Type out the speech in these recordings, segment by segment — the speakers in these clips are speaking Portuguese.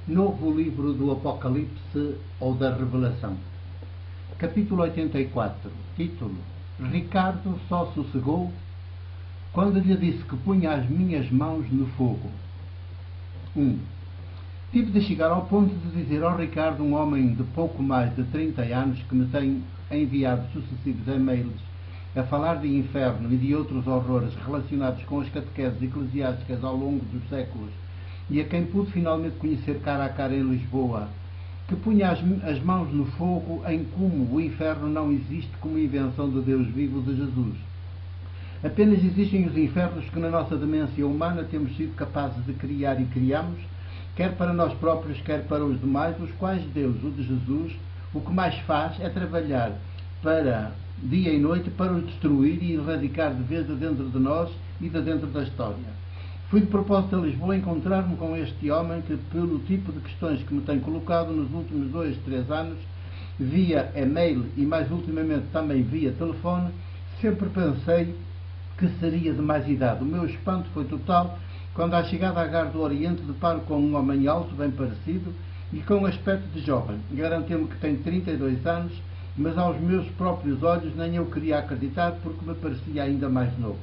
Novo livro do Apocalipse ou da Revelação. Capítulo 84. Título: Ricardo só sossegou quando lhe disse que punha as minhas mãos no fogo. 1. Tive de chegar ao ponto de dizer ao Ricardo, um homem de pouco mais de 30 anos, que me tem enviado sucessivos e-mails a falar de inferno e de outros horrores relacionados com as catequeses eclesiásticas ao longo dos séculos, e a quem pude finalmente conhecer cara a cara em Lisboa, que punha as mãos no fogo em como o inferno não existe como invenção de Deus vivo de Jesus. Apenas existem os infernos que na nossa demência humana temos sido capazes de criar e criamos, quer para nós próprios, quer para os demais, os quais Deus, o de Jesus, o que mais faz é trabalhar para dia e noite para os destruir e erradicar de vez de dentro de nós e de dentro da história. Fui de propósito a Lisboa encontrar-me com este homem que, pelo tipo de questões que me tem colocado nos últimos 2, 3 anos, via e-mail e mais ultimamente também via telefone, sempre pensei que seria de mais idade. O meu espanto foi total quando, à chegada à Gare do Oriente, deparo com um homem alto, bem parecido e com aspecto de jovem. Garantiu-me que tem 32 anos, mas aos meus próprios olhos nem eu queria acreditar, porque me parecia ainda mais novo.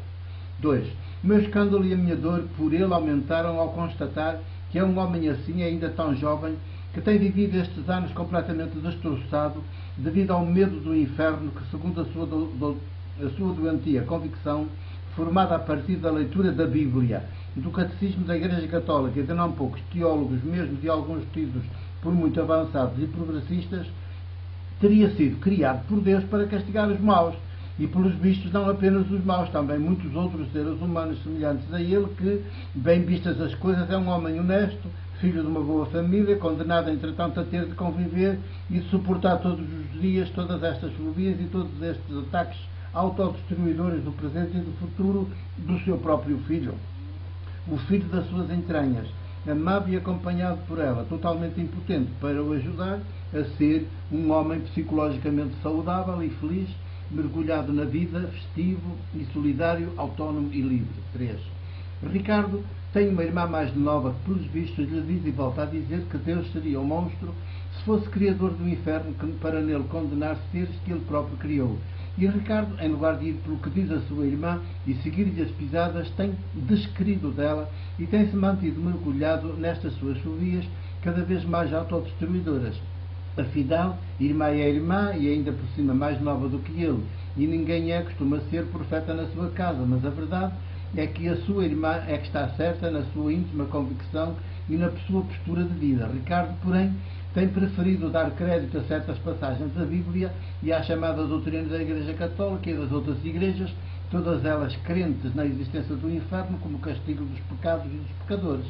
2. O meu escândalo e a minha dor por ele aumentaram ao constatar que é um homem assim, ainda tão jovem, que tem vivido estes anos completamente destroçado devido ao medo do inferno que, segundo a sua doentia convicção, formada a partir da leitura da Bíblia, do Catecismo da Igreja Católica e de não poucos teólogos, mesmo de alguns tidos por muito avançados e progressistas, teria sido criado por Deus para castigar os maus. E, pelos vistos, não apenas os maus, também muitos outros seres humanos semelhantes a ele, que, bem vistas as coisas, é um homem honesto, filho de uma boa família, condenado, entretanto, a ter de conviver e de suportar todos os dias todas estas fobias e todos estes ataques autodestruidores do presente e do futuro do seu próprio filho. O filho das suas entranhas, amado e acompanhado por ela, totalmente impotente para o ajudar a ser um homem psicologicamente saudável e feliz, mergulhado na vida, festivo e solidário, autónomo e livre. 3. Ricardo tem uma irmã mais nova que, pelos vistos, lhe diz e volta a dizer que Deus seria um monstro se fosse criador do inferno para nele condenar seres que ele próprio criou. E Ricardo, em lugar de ir pelo que diz a sua irmã e seguir-lhe as pisadas, tem desquerido dela e tem-se mantido mergulhado nestas suas fobias cada vez mais autodestruidoras. Afinal, irmã é irmã e ainda por cima mais nova do que ele, e ninguém costuma ser profeta na sua casa, mas a verdade é que a sua irmã é que está certa na sua íntima convicção e na sua postura de vida. Ricardo, porém, tem preferido dar crédito a certas passagens da Bíblia e à chamada doutrina da Igreja Católica e das outras igrejas, todas elas crentes na existência do inferno como castigo dos pecados e dos pecadores.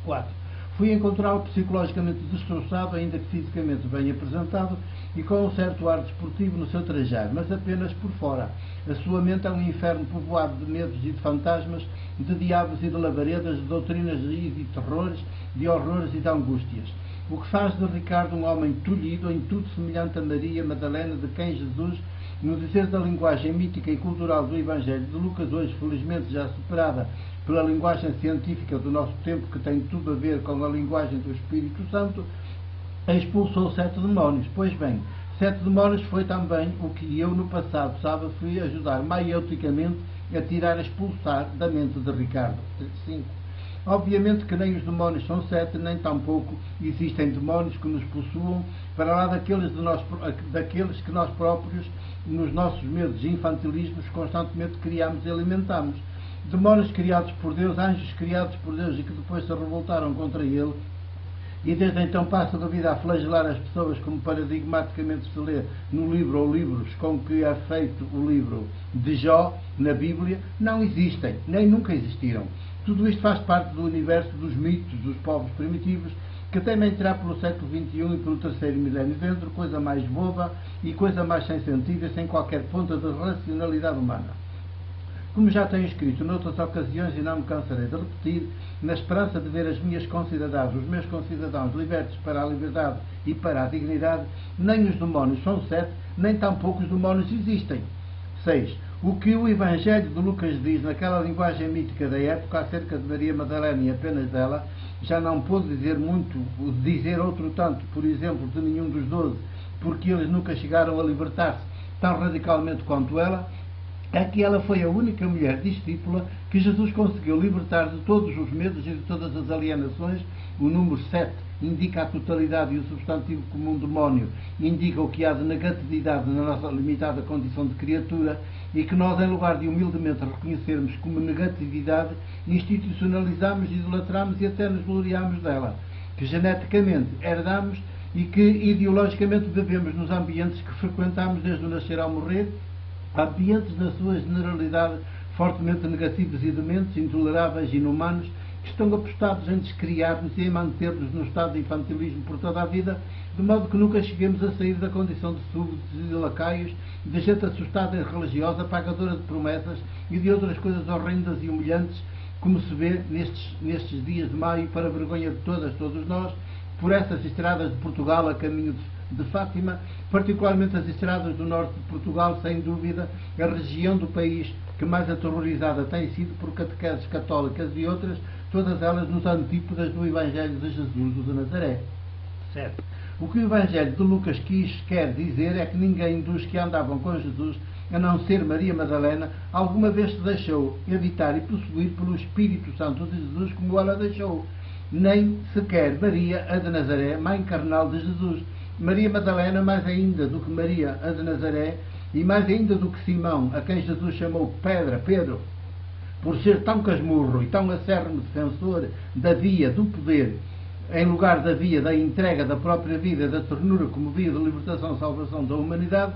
4. Fui encontrá-lo psicologicamente destroçado, ainda que fisicamente bem apresentado, e com um certo ar desportivo no seu trajar, mas apenas por fora. A sua mente é um inferno povoado de medos e de fantasmas, de diabos e de labaredas, de doutrinas e de terrores, de horrores e de angústias. O que faz de Ricardo um homem tolhido, em tudo semelhante a Maria Madalena, de quem Jesus, no dizer da linguagem mítica e cultural do Evangelho de Lucas, hoje felizmente já superada pela linguagem científica do nosso tempo, que tem tudo a ver com a linguagem do Espírito Santo, expulsou 7 demónios. Pois bem, 7 demónios foi também o que eu no passado sábado fui ajudar maioticamente a tirar, a expulsar da mente de Ricardo. 5. Obviamente que nem os demónios são 7, nem tampouco existem demónios que nos possuam, para lá daqueles que nós próprios, nos nossos medos e infantilismos, constantemente criamos e alimentamos. Demónios criados por Deus, anjos criados por Deus e que depois se revoltaram contra ele, e desde então passam a vida a flagelar as pessoas, como paradigmaticamente se lê no livro ou livros com que é feito o livro de Jó, na Bíblia, não existem, nem nunca existiram. Tudo isto faz parte do universo dos mitos dos povos primitivos, que temem entrar pelo século XXI e pelo terceiro milénio dentro, coisa mais boba e coisa mais sem sentido e sem qualquer ponta de racionalidade humana. Como já tenho escrito noutras ocasiões e não me cansarei de repetir, na esperança de ver os meus concidadãos libertos para a liberdade e para a dignidade, nem os demónios são 7, nem tampouco os demónios existem. 6. O que o Evangelho de Lucas diz naquela linguagem mítica da época acerca de Maria Madalena e apenas dela, já não pôde dizer muito, dizer outro tanto, por exemplo, de nenhum dos 12, porque eles nunca chegaram a libertar-se tão radicalmente quanto ela, é que ela foi a única mulher discípula que Jesus conseguiu libertar de todos os medos e de todas as alienações. O número 7 indica a totalidade e o substantivo comum demónio indica o que há de negatividade na nossa limitada condição de criatura e que nós, em lugar de humildemente reconhecermos como negatividade, institucionalizamos, idolatramos e até nos gloriamos dela, que geneticamente herdamos e que ideologicamente bebemos nos ambientes que frequentamos desde o nascer ao morrer, ambientes na sua generalidade fortemente negativos e dementes, intoleráveis e inumanos, que estão apostados em descriar-nos e em manter-nos no estado de infantilismo por toda a vida, de modo que nunca cheguemos a sair da condição de súditos e de lacaios, de gente assustada e religiosa, pagadora de promessas e de outras coisas horrendas e humilhantes, como se vê nestes dias de maio, para a vergonha de todos nós, por essas estradas de Portugal a caminho de Fátima, particularmente as estradas do norte de Portugal, sem dúvida, a região do país que mais aterrorizada tem sido por catequeses católicas e outras, todas elas nos antípodas do Evangelho de Jesus de Nazaré. Certo. O que o Evangelho de Lucas quer dizer é que ninguém dos que andavam com Jesus, a não ser Maria Madalena, alguma vez se deixou habitar e possuir pelo Espírito Santo de Jesus como ela deixou. Nem sequer Maria, a de Nazaré, mãe carnal de Jesus. Maria Madalena, mais ainda do que Maria, a de Nazaré, e mais ainda do que Simão, a quem Jesus chamou Pedro, por ser tão casmurro e tão acérrimo defensor da via do poder, em lugar da via da entrega da própria vida, da ternura como via de libertação e salvação da humanidade,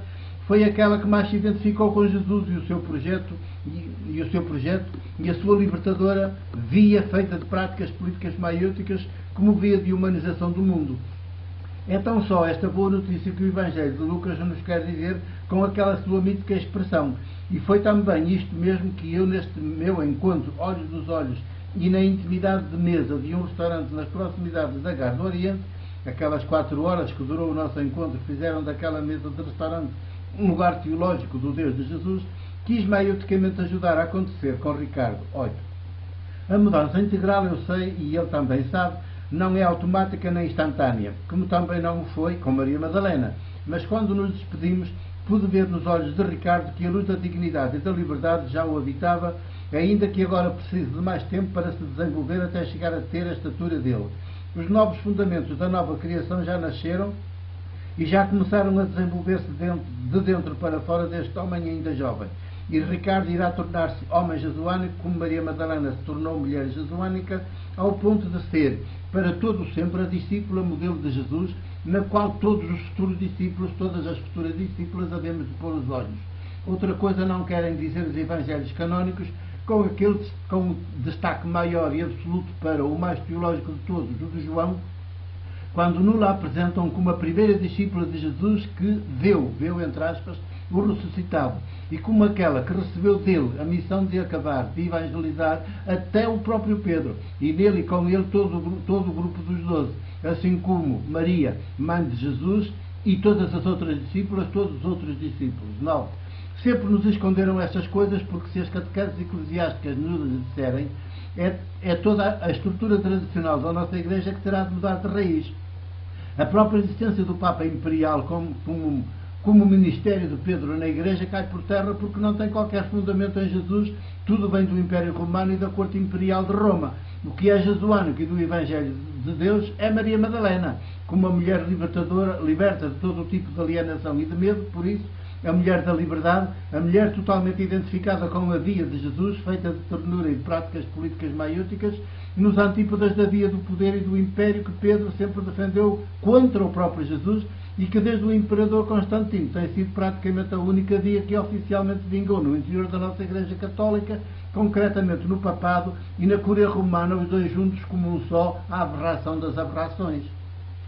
foi aquela que mais se identificou com Jesus e o seu projeto e a sua libertadora via feita de práticas políticas maiúticas como via de humanização do mundo. É tão só esta boa notícia que o Evangelho de Lucas nos quer dizer com aquela sua mítica expressão. E foi também isto mesmo que eu, neste meu encontro, olhos nos olhos, e na intimidade de mesa de um restaurante nas proximidades da Gare do Oriente, aquelas 4 horas que durou o nosso encontro, fizeram daquela mesa de restaurante um lugar teológico do Deus de Jesus, quis maioticamente ajudar a acontecer com Ricardo. Olha, a mudança integral, eu sei, e ele também sabe, não é automática nem instantânea, como também não o foi com Maria Madalena. Mas quando nos despedimos, pude ver nos olhos de Ricardo que a luz da dignidade e da liberdade já o habitava, ainda que agora precise de mais tempo para se desenvolver até chegar a ter a estatura dele. Os novos fundamentos da nova criação já nasceram e já começaram a desenvolver-se de dentro para fora deste homem ainda jovem. E Ricardo irá tornar-se homem jesuânico, como Maria Madalena se tornou mulher jesuânica, ao ponto de ser, para todo sempre, a discípula modelo de Jesus, na qual todos os futuros discípulos, todas as futuras discípulas, havemos de pôr os olhos. Outra coisa não querem dizer os evangelhos canónicos, com destaque maior e absoluto para o mais teológico de todos, o de João, quando nos apresentam como a primeira discípula de Jesus que viu entre aspas, o ressuscitado, e como aquela que recebeu dele a missão de acabar, de evangelizar até o próprio Pedro, e nele e com ele todo o grupo dos 12, assim como Maria, mãe de Jesus, e todas as outras discípulas, todos os outros discípulos. 9. Sempre nos esconderam estas coisas, porque se as catequeses eclesiásticas nos disserem, é toda a estrutura tradicional da nossa Igreja que terá de mudar de raiz. A própria existência do Papa Imperial como ministério de Pedro na Igreja cai por terra porque não tem qualquer fundamento em Jesus, tudo vem do Império Romano e da Corte Imperial de Roma. O que é jesuânico e do Evangelho de Deus é Maria Madalena, como a mulher libertadora, liberta de todo o tipo de alienação e de medo, por isso, a mulher da liberdade, a mulher totalmente identificada com a via de Jesus, feita de ternura e de práticas políticas maiúticas, nos antípodas da via do poder e do império que Pedro sempre defendeu contra o próprio Jesus e que desde o imperador Constantino tem sido praticamente a única via que oficialmente vingou no interior da nossa Igreja Católica, concretamente no Papado e na Cúria Romana, os dois juntos como um só, a aberração das aberrações.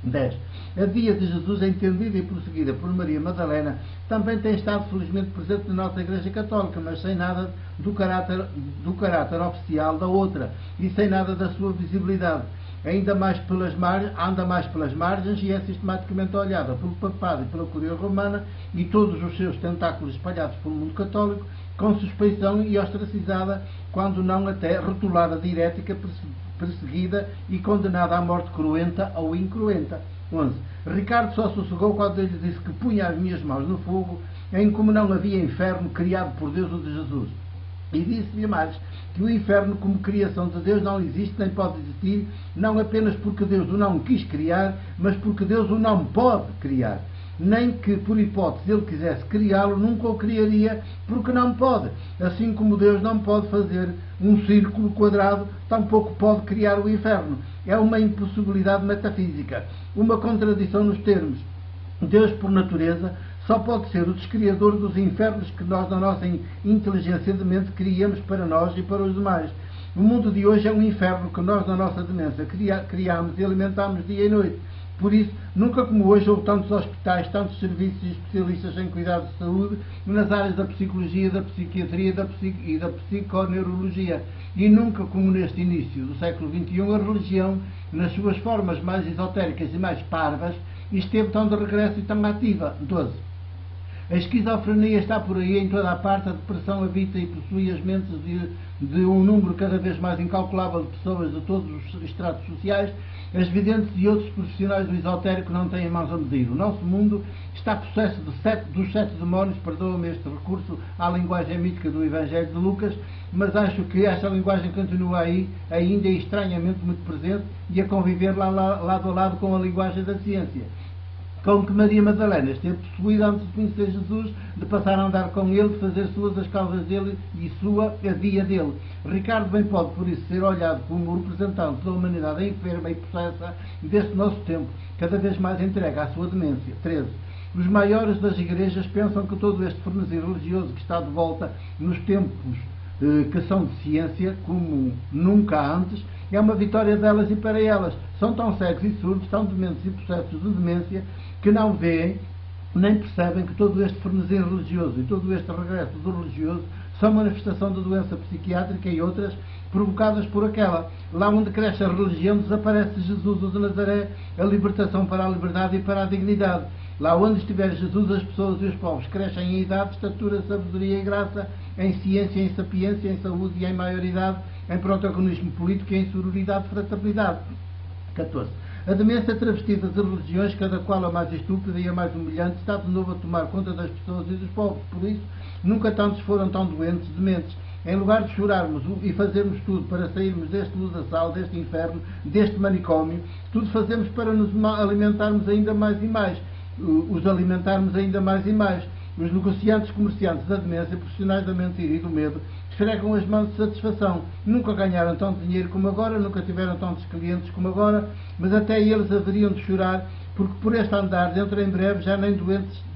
10. A via de Jesus, entendida e prosseguida por Maria Madalena, também tem estado felizmente presente na nossa Igreja Católica, mas sem nada do caráter oficial da outra e sem nada da sua visibilidade. Anda mais pelas margens e é sistematicamente olhada pelo Papado e pela Cúria Romana e todos os seus tentáculos espalhados pelo mundo católico com suspeição e ostracizada, quando não até rotulada de herética, perseguida e condenada à morte cruenta ou incruenta. 11. Ricardo só sossegou quando ele disse que punha as minhas mãos no fogo, em como não havia inferno criado por Deus ou de Jesus. E disse-lhe mais que o inferno, como criação de Deus, não existe nem pode existir, não apenas porque Deus o não quis criar, mas porque Deus o não pode criar. Nem que, por hipótese, ele quisesse criá-lo, nunca o criaria, porque não pode. Assim como Deus não pode fazer um círculo quadrado, tampouco pode criar o inferno. É uma impossibilidade metafísica, uma contradição nos termos. Deus, por natureza, só pode ser o descriador dos infernos que nós, na nossa inteligência de mente, criamos para nós e para os demais. O mundo de hoje é um inferno que nós, na nossa demência, criamos e alimentamos dia e noite. Por isso, nunca como hoje houve tantos hospitais, tantos serviços e especialistas em cuidados de saúde nas áreas da psicologia, da psiquiatria e da psiconeurologia. E nunca como neste início do século XXI a religião, nas suas formas mais esotéricas e mais parvas, esteve tão de regresso e tão ativa. 12. A esquizofrenia está por aí em toda a parte, a depressão habita e possui as mentes de um número cada vez mais incalculável de pessoas de todos os estratos sociais. As videntes e outros profissionais do esotérico não têm mãos a medir. O nosso mundo está possesso dos 7 demónios, perdoa-me este recurso à linguagem mítica do Evangelho de Lucas, mas acho que esta linguagem continua aí, ainda estranhamente muito presente, e a conviver lado a lado com a linguagem da ciência. Com que Maria Madalena esteve possuída antes de conhecer Jesus, de passar a andar com ele, de fazer suas as causas dele e sua a via dele. Ricardo bem pode, por isso, ser olhado como o representante da humanidade enferma e possessa deste nosso tempo, cada vez mais entregue à sua demência. 13. Os maiores das igrejas pensam que todo este frenesir religioso que está de volta nos tempos que são de ciência, como nunca antes, é uma vitória delas e para elas. São tão cegos e surdos, tão dementes e possessos de demência, que não veem nem percebem que todo este frenesir religioso e todo este regresso do religioso são manifestação da doença psiquiátrica e outras provocadas por aquela. Lá onde cresce a religião desaparece Jesus, o de Nazaré, a libertação para a liberdade e para a dignidade. Lá onde estiver Jesus, as pessoas e os povos crescem em idade, estatura, sabedoria e graça, em ciência, em sapiência, em saúde e em maioridade, em protagonismo político e em sororidade e fraternidade. 14. A demência travestida de religiões, cada qual a mais estúpida e a mais humilhante, está de novo a tomar conta das pessoas e dos povos. Por isso, nunca tantos foram tão doentes, dementes. Em lugar de chorarmos e fazermos tudo para sairmos deste ludaçal, deste inferno, deste manicômio, tudo fazemos para nos alimentarmos ainda mais e mais. Os alimentarmos ainda mais e mais. Os negociantes, comerciantes da demência, profissionais da mentira e do medo, esfregam as mãos de satisfação. Nunca ganharam tanto dinheiro como agora, nunca tiveram tantos clientes como agora, mas até eles haveriam de chorar, porque por este andar, dentro em breve, já nem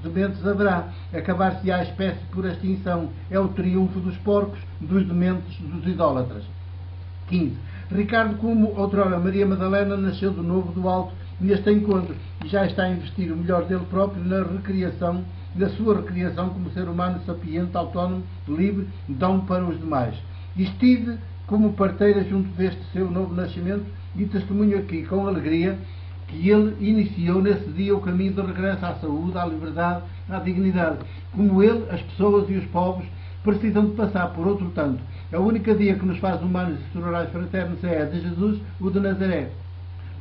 dementes haverá. Acabar-se-á a espécie por extinção. É o triunfo dos porcos, dos dementes, dos idólatras. 15. Ricardo, como outrora Maria Madalena, nasceu de novo do alto neste encontro e já está a investir o melhor dele próprio na sua recriação como ser humano sapiente, autónomo, livre, dom para os demais. E estive como parteira junto deste seu novo nascimento e testemunho aqui com alegria que ele iniciou nesse dia o caminho de regresso à saúde, à liberdade, à dignidade. Como ele, as pessoas e os povos precisam de passar por outro tanto. A única via que nos faz humanos e sororais fraternos é a de Jesus, o de Nazaré.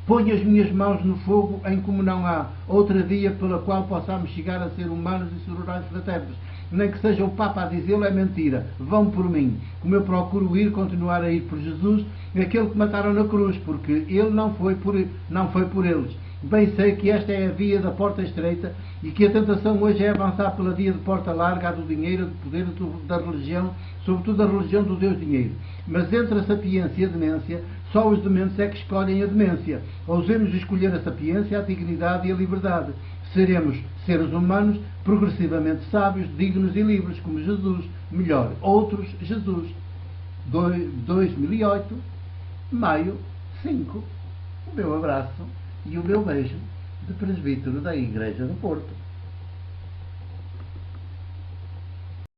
Ponho as minhas mãos no fogo, em como não há outra via pela qual possamos chegar a ser humanos e sororais fraternos. Nem que seja o Papa a dizê-lo, é mentira. Vão por mim. Como eu procuro continuar a ir por Jesus, aquele que mataram na cruz, porque ele não foi por eles. Bem sei que esta é a via da porta estreita e que a tentação hoje é avançar pela via de porta larga, a do dinheiro, do poder, da religião, sobretudo a religião do Deus dinheiro. Mas entre a sapiência e a demência, só os dementes é que escolhem a demência. Ousemos escolher a sapiência, a dignidade e a liberdade. Seremos seres humanos progressivamente sábios, dignos e livres, como Jesus. Melhor, outros Jesus. 2008, maio 5. O meu abraço e o meu beijo de presbítero da Igreja do Porto.